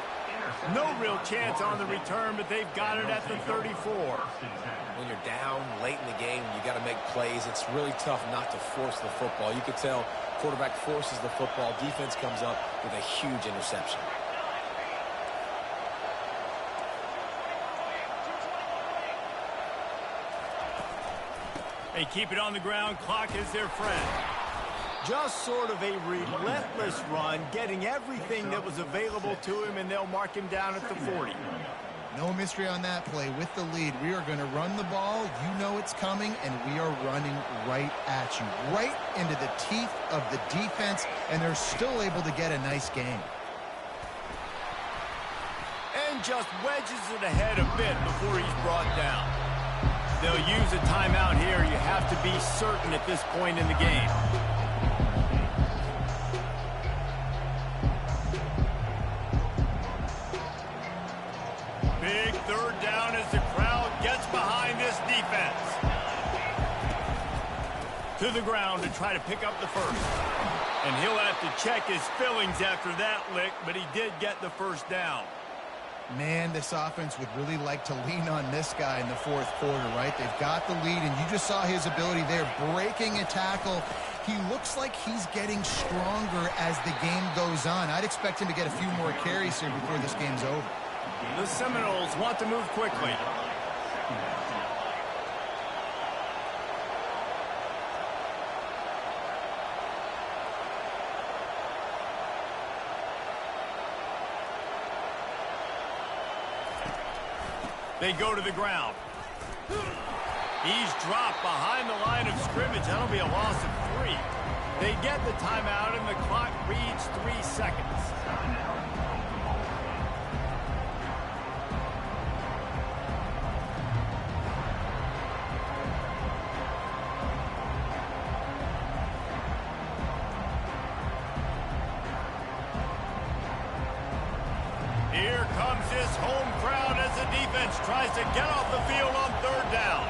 Speaker 1: No real chance on the return, but they've got it at the 34.
Speaker 3: When you're down late in the game, you got to make plays. It's really tough not to force the football. You could tell quarterback forces the football. Defense comes up with a huge interception.
Speaker 1: They keep it on the ground. Clock is their friend. Just sort of a relentless run, getting everything that was available to him, and they'll mark him down at the 40.
Speaker 2: No mystery on that play. With the lead, we are going to run the ball. You know it's coming, and we are running right at you, right into the teeth of the defense, and they're still able to get a nice gain.
Speaker 1: And just wedges it ahead a bit before he's brought down. They'll use a timeout here. You have to be certain at this point in the game. Big third down as the crowd gets behind this defense. To the ground to try to pick up the first. And he'll have to check his fillings after that lick, but he did get the first down.
Speaker 2: Man, this offense would really like to lean on this guy in the fourth quarter, right? They've got the lead, and you just saw his ability there, breaking a tackle. He looks like he's getting stronger as the game goes on. I'd expect him to get a few more carries here before this game's over.
Speaker 1: The Seminoles want to move quickly. They go to the ground. He's dropped behind the line of scrimmage. That'll be a loss of 3. They get the timeout, and the clock reads 3 seconds. Here comes this home crowd as the defense tries to get off the field on third down.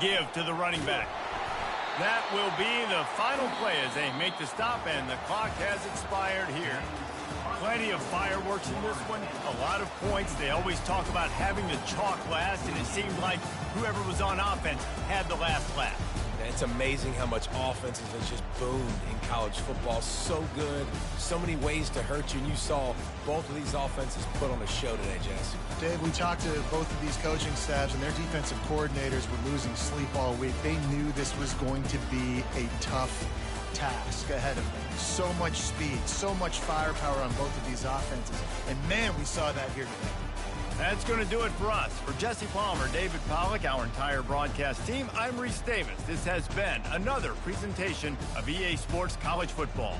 Speaker 1: Give to the running back. That will be the final play as they make the stop, and the clock has expired here. Plenty of fireworks in this one, a lot of points. They always talk about having the chalk last, and it seemed like whoever was on offense had the last laugh.
Speaker 3: It's amazing how much offenses has just boomed in college football. So good, so many ways to hurt you, and you saw both of these offenses put on a show today, Jesse.
Speaker 2: Dave, we talked to both of these coaching staffs, and their defensive coordinators were losing sleep all week. They knew this was going to be a tough task ahead of them. So much speed, so much firepower on both of these offenses. And man, we saw that here today.
Speaker 1: That's going to do it for us. For Jesse Palmer, David Pollack, our entire broadcast team, I'm Reese Davis. This has been another presentation of EA Sports College Football.